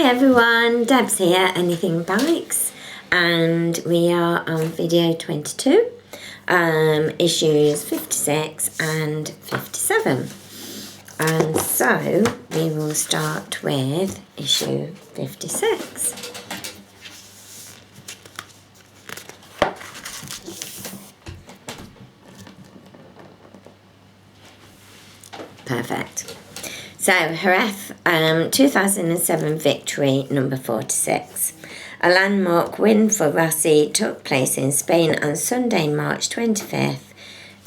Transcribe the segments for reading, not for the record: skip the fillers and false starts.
Hi everyone, Deb's here, Anything Bikes, and we are on video 22, issues 56 and 57. And so we will start with issue 56. Perfect. So, Jerez, 2007 victory, number 46. A landmark win for Rossi took place in Spain on Sunday, March 25th,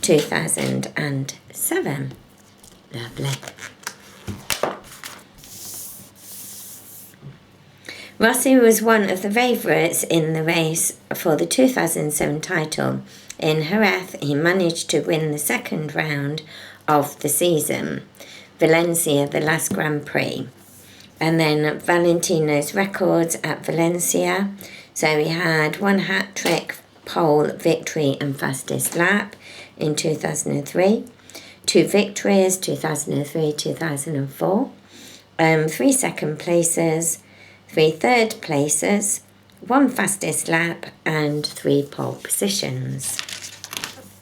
2007. Lovely. Rossi was one of the favourites in the race for the 2007 title. In Jerez, he managed to win the second round of the season. Valencia, the last Grand Prix, and then Valentino's records at Valencia. So he had one hat-trick, pole victory and fastest lap in 2003, 2 victories 2003, 2004, 3 second places, 3 third places, 1 fastest lap and 3 pole positions.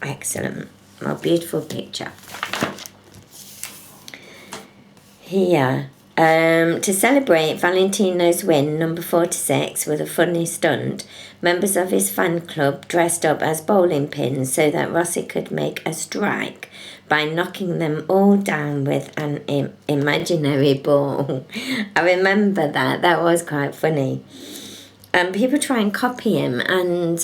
Excellent. What a beautiful picture. Here, to celebrate Valentino's win, number 46, with a funny stunt, members of his fan club dressed up as bowling pins so that Rossi could make a strike by knocking them all down with an imaginary ball. I remember that was quite funny. People try and copy him, and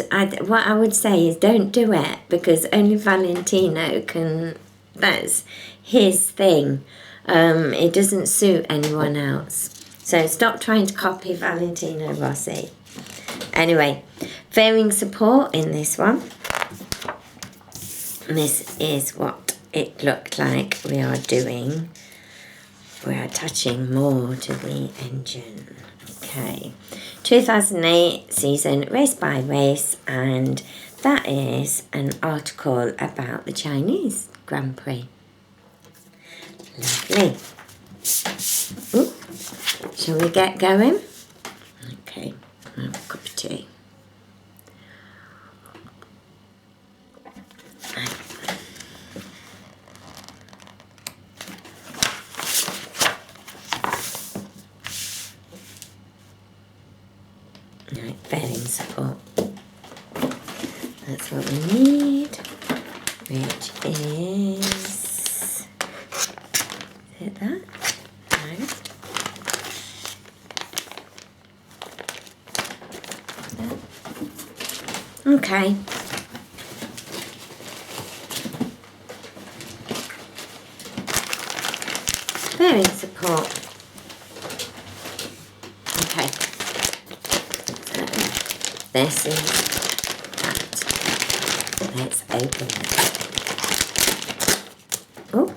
what I would say is don't do it, because only Valentino can, that's his thing. It doesn't suit anyone else. So stop trying to copy Valentino Rossi. Anyway, fairing support in this one. This is what it looked like we are doing. We're attaching more to the engine. Okay. 2008 season, race by race, and that is an article about the Chinese Grand Prix. Lovely. Ooh. Shall we get going? Okay, I'll have a cup of tea. Right, fairing support. That's what we need, which is it that? No. Okay. Fairing support. Okay. So this is that. Let's open it. Oh.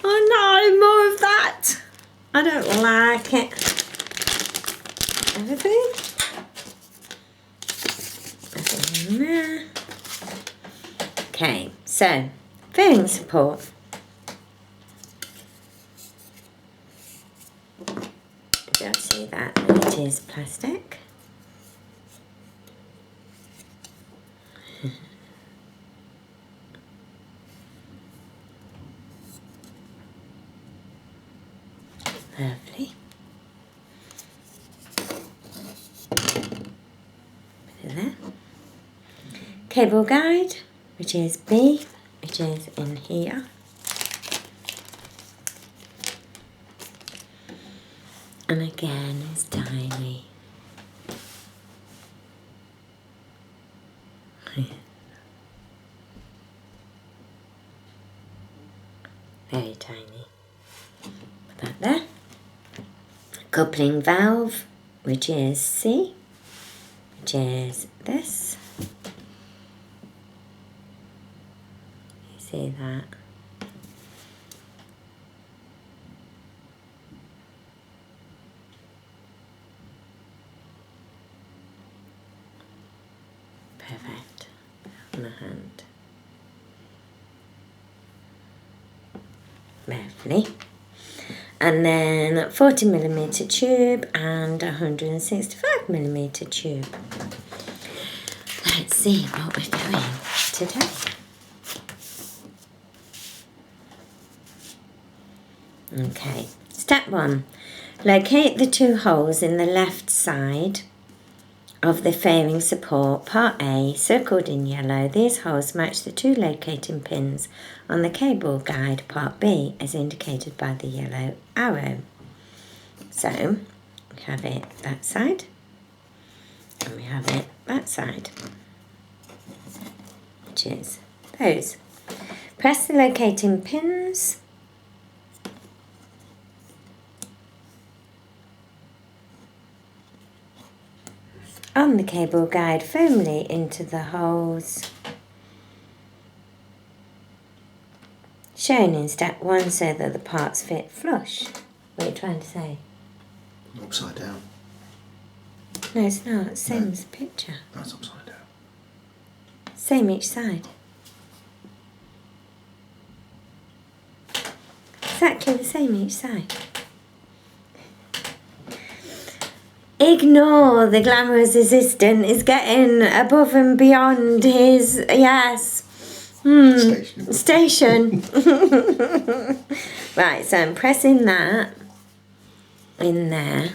Oh no, more of that. I don't like it. Everything? Nothing in there. Okay, so fairing support. Don't see that. It is plastic. Lovely. Put it there. Cable guide, which is B, which is in here. And again, it's tiny. Very tiny. Put that there. Coupling valve, which is C, which is this. You see that? Perfect. on a hand. Lovely. And then 40mm tube and 165mm tube. Let's see what we're doing today. Okay, step 1. Locate the 2 holes in the left side of the fairing support, part A, circled in yellow. These holes match the 2 locating pins on the cable guide, part B, as indicated by the yellow arrow. So, we have it that side, and we have it that side, which is those. Press the locating pins on the cable guide firmly into the holes shown in step 1 so that the parts fit flush. What are you trying to say? Upside down. No, it's not. Same as the picture. That's upside down. Same each side. Exactly the same each side. Ignore the glamorous assistant is getting above and beyond his, station. Right, so I'm pressing that in there.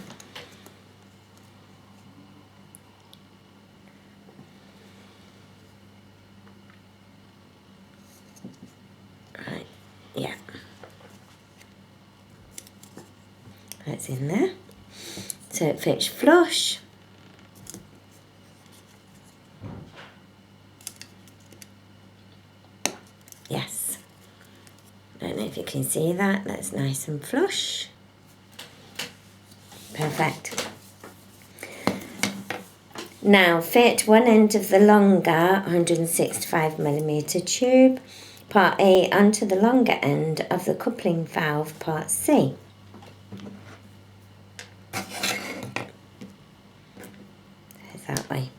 Right, yeah. That's in there. So it fits flush. Yes. Don't know if you can see that. That's nice and flush. Perfect. Now fit one end of the longer 165mm tube, part A, onto the longer end of the coupling valve, part C. That way,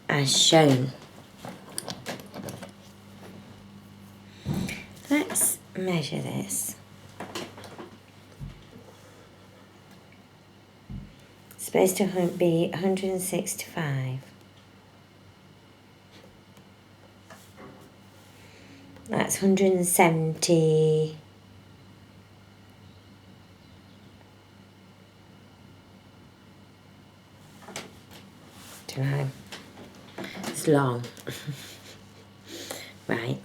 as shown. Let's measure this. It's supposed to be 165. That's 170. Right. It's long. Right.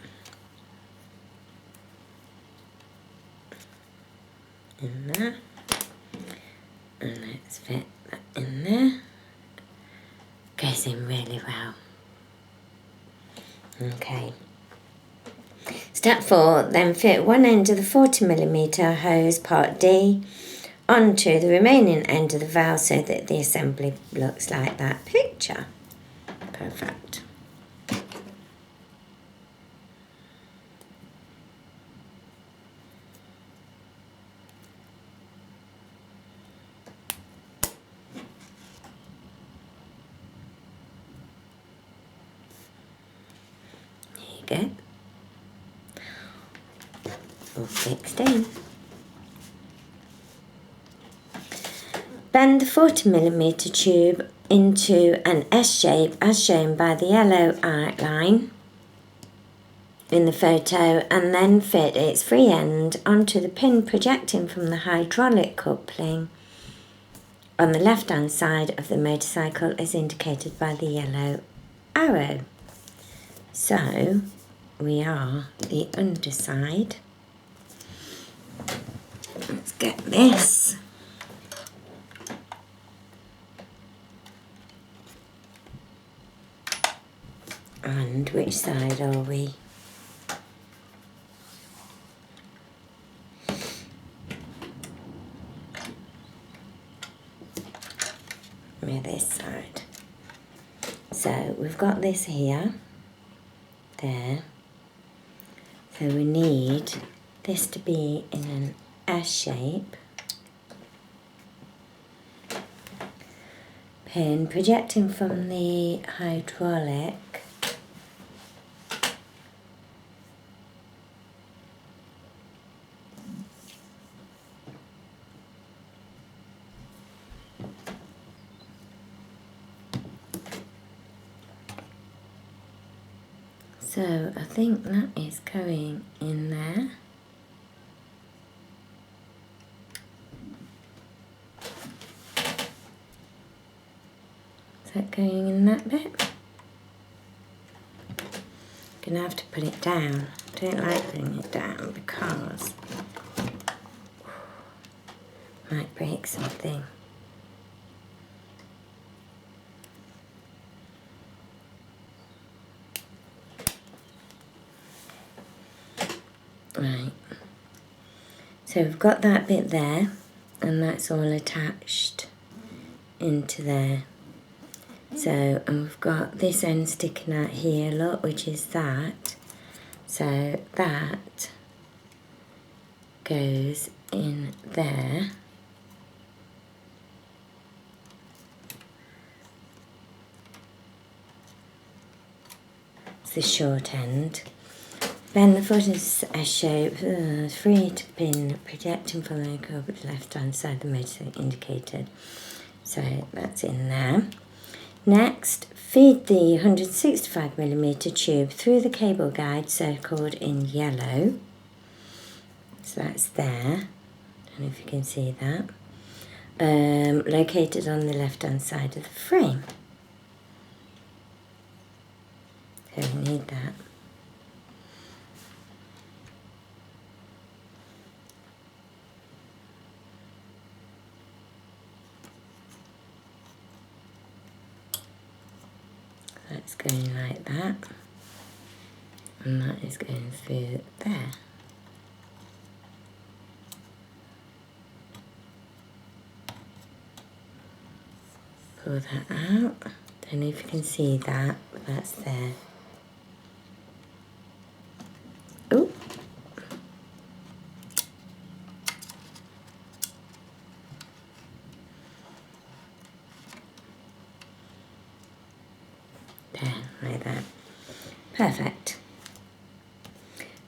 In there. And let's fit that in there. Goes in really well. Okay. Step 4, then fit one end of the 40mm hose, part D, onto the remaining end of the valve so that the assembly looks like that picture. Perfect. There you go. All fixed in. Bend the 40mm tube into an S shape as shown by the yellow outline in the photo, and then fit its free end onto the pin projecting from the hydraulic coupling on the left hand side of the motorcycle as indicated by the yellow arrow. So we are the underside. Let's get this. And which side are we? We're this side. So we've got this here, there. So we need this to be in an S shape. Pin projecting from the hydraulic So I think that is going in there. Is that going in that bit? Gonna have to put it down. I don't like putting it down because I might break something. Right. So we've got that bit there, and that's all attached into there. So, and we've got this end sticking out here, look, which is that. So that goes in there. It's the short end. Then the foot is a shape, free to pin, projecting from the curve at the left hand side of the motor indicated. So that's in there. Next, feed the 165mm tube through the cable guide circled in yellow. So that's there. I don't know if you can see that. Located on the left hand side of the frame. So we need that. That's going like that, and that is going through there. Pull that out. Don't know if you can see that, but that's there. Oh. There, like that. Perfect.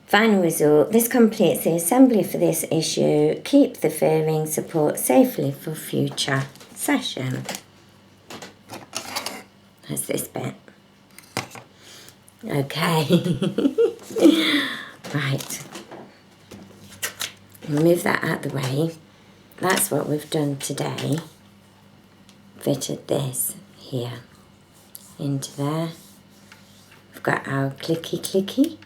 Final result, this completes the assembly for this issue. Keep the fairing support safely for future session. That's this bit. Okay. Right. Move that out the way. That's what we've done today. Fitted this here into there. We've got our clicky.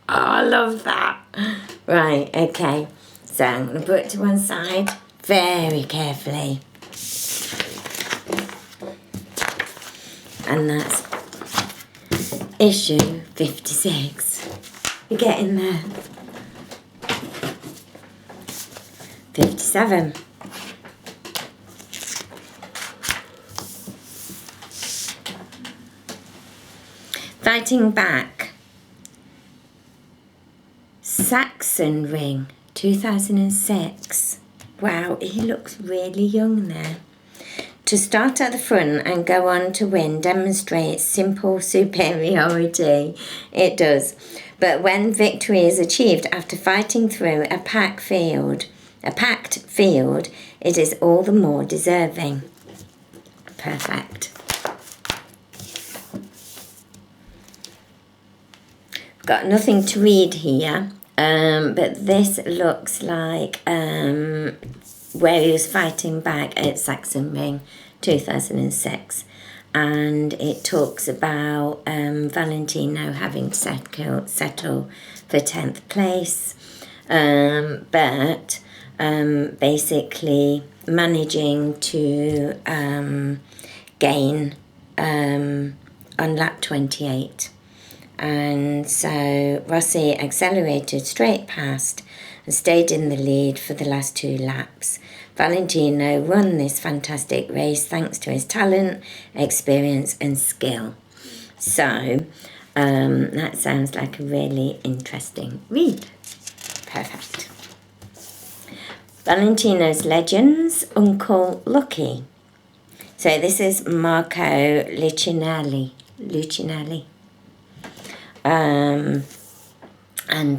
Oh, I love that. Right, okay. So I'm going to put it to one side very carefully. And that's issue 56. We're getting there. 57. Fighting Back. Saxon Ring, 2006. Wow, he looks really young there. To start at the front and go on to win demonstrates simple superiority. It does. But when victory is achieved after fighting through a packed field, it is all the more deserving. Perfect. Got nothing to read here, but this looks like where he was fighting back at Saxon Ring 2006, and it talks about Valentino having to settle for 10th place, but basically managing to gain on lap 28. And so Rossi accelerated straight past and stayed in the lead for the last 2 laps. Valentino won this fantastic race thanks to his talent, experience and skill. So that sounds like a really interesting read. Perfect. Valentino's Legends, Uncle Lucky. So this is Marco Lucinelli. And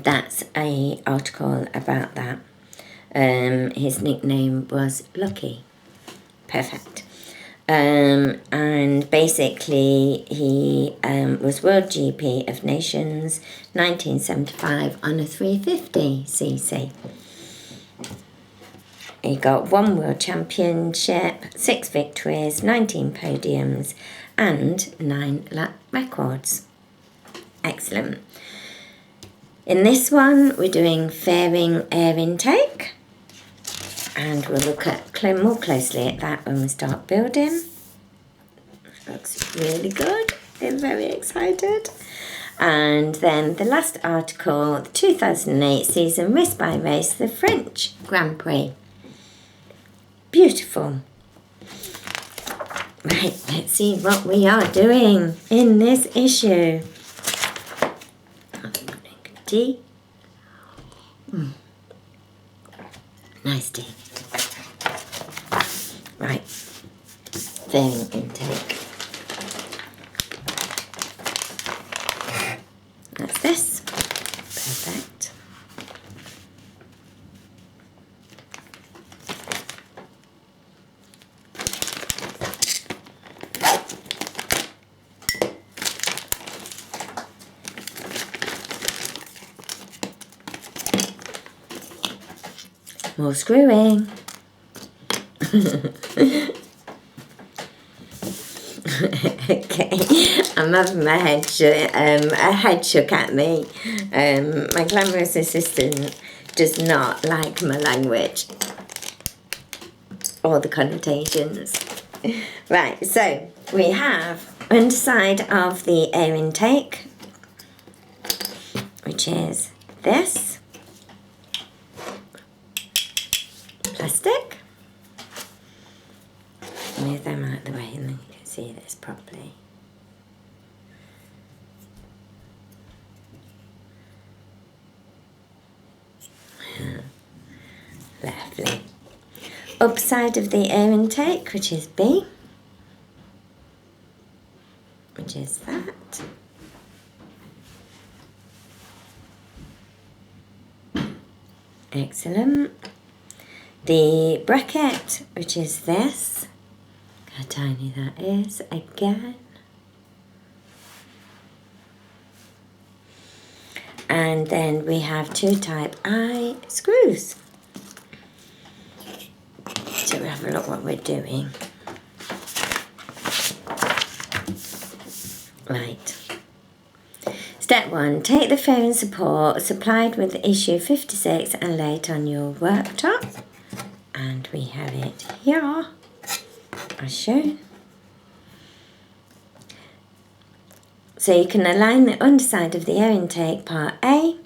that's a article about that. His nickname was Lucky. Perfect. And basically he was World GP of Nations 1975 on a 350cc. He got 1 World Championship, 6 victories, 19 podiums and 9 lap records. Excellent. In this one we're doing fairing air intake, and we'll look at more closely at that when we start building. Looks really good. I'm very excited. And then the last article, the 2008 season race by race, the French Grand Prix. Beautiful. Right, let's see what we are doing in this issue. Tea. Nice tea. Right, fairing intake. That's this. Perfect. More screwing. Okay, I'm having my head a head shook at me. My glamorous assistant does not like my language or the connotations. Right, so we have underside of the air intake, which is this. Plastic. Move them out of the way and then you can see this properly. Lovely. Upside of the air intake, which is B, which is that. Excellent. The bracket, which is this. How tiny that is again. And then we have 2 type I screws. So we'll have a look what we're doing. Right. Step 1, take the fairing support supplied with issue 56 and lay it on your worktop. And we have it here, as shown. So you can align the underside of the air intake part A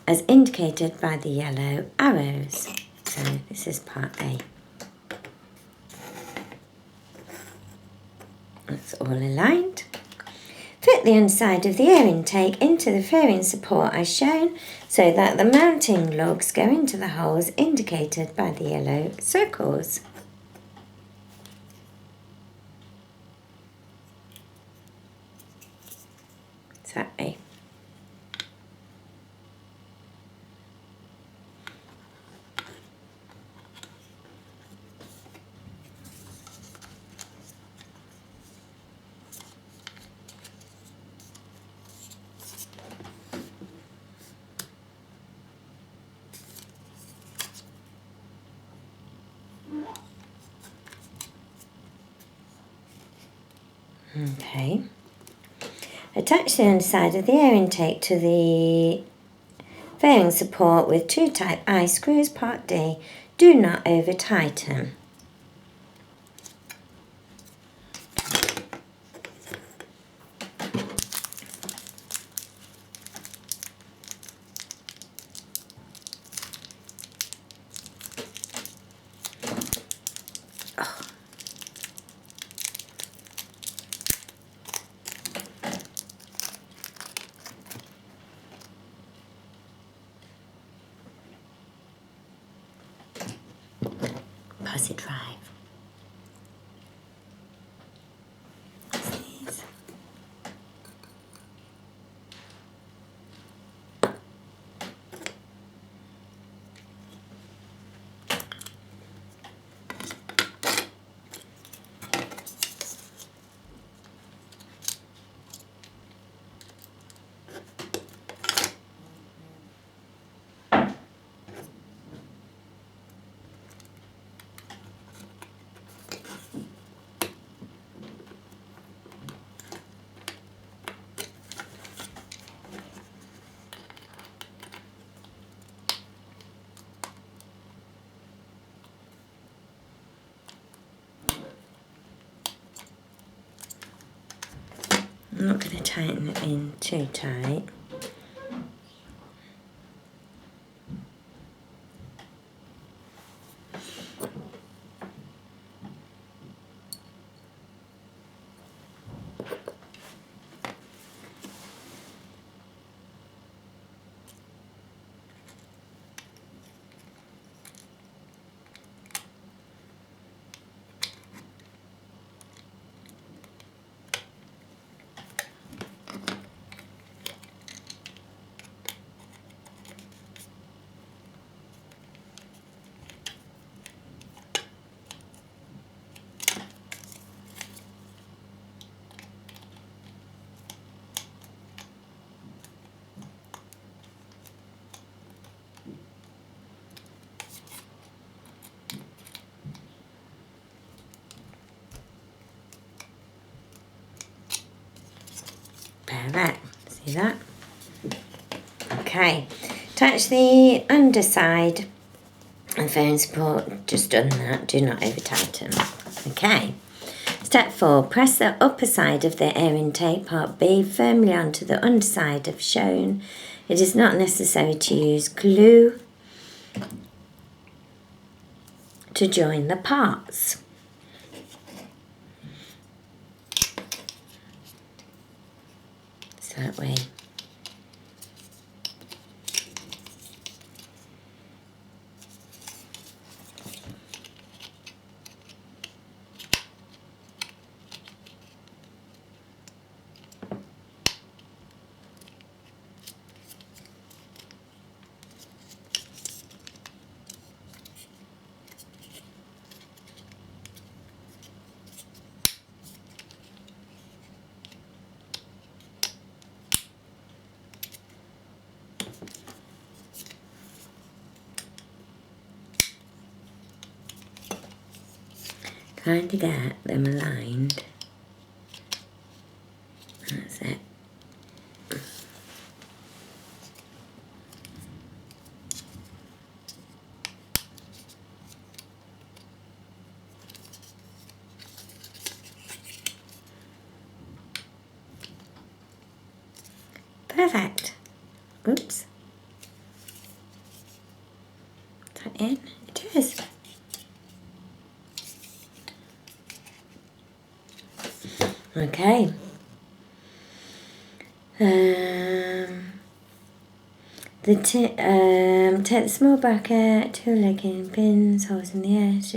as indicated by the yellow arrows. So this is part A. That's all aligned. Fit the underside of the air intake into the fairing support as shown so that the mounting lugs go into the holes indicated by the yellow circles. Sorry. Okay. Attach the underside of the air intake to the fairing support with 2 type I screws part D. Do not over tighten. Posi drive. These. I'm not going to tighten it in too tight. Perfect. See that? Okay. Attach the underside and fairing support. Just done that. Do not over tighten. Okay. Step 4. Press the upper side of the air intake, part B, firmly onto the underside of shown. It is not necessary to use glue to join the parts. So that way trying to get them aligned. That's it. Perfect. Oops. Is that in? It is. Okay. Take the small bracket, 2 legging pins, holes in the edge.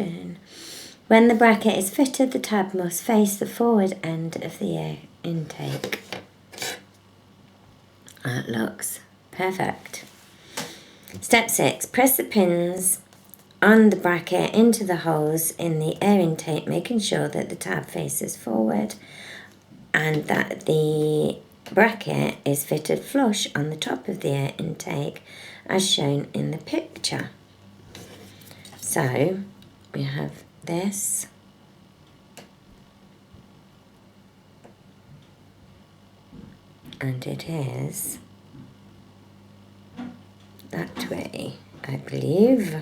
When the bracket is fitted, the tab must face the forward end of the air intake. That looks perfect. Step 6. Press the pins on the bracket into the holes in the air intake, making sure that the tab faces forward and that the bracket is fitted flush on the top of the air intake as shown in the picture. So we have this. And it is that way, I believe.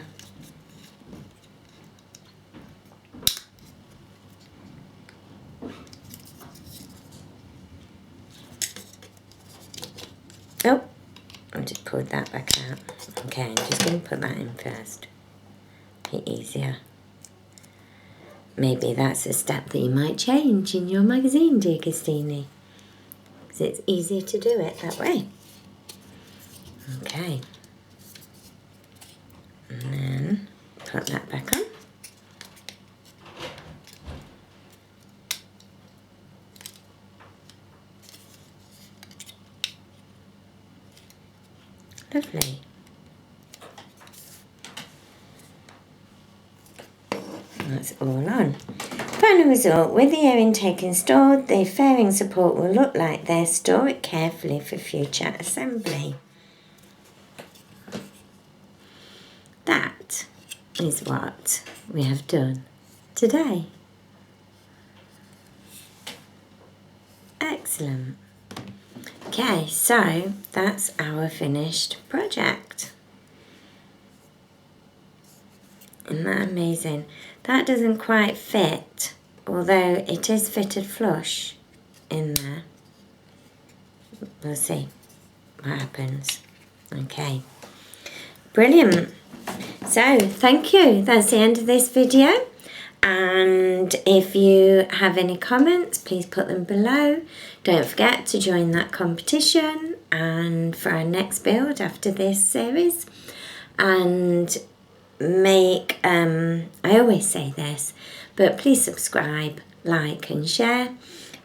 Oh, I just pulled that back out. Okay, I'm just going to put that in first. Be easier. Maybe that's a step that you might change in your magazine, dear Christine. Because it's easier to do it that way. Okay. And then put that back on. Lovely. That's all on. Final result, with the air intake installed, the fairing support will look like this. Store it carefully for future assembly. That is what we have done today. Excellent. Okay, so that's our finished project. Isn't that amazing? That doesn't quite fit, although it is fitted flush in there. we'll see what happens. Okay, brilliant. So thank you, that's the end of this video, and if you have any comments, please put them below. Don't forget to join that competition and for our next build after this series, and make I always say this, but please subscribe, like and share,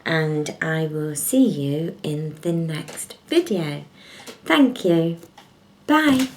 and I will see you in the next video. Thank you. Bye.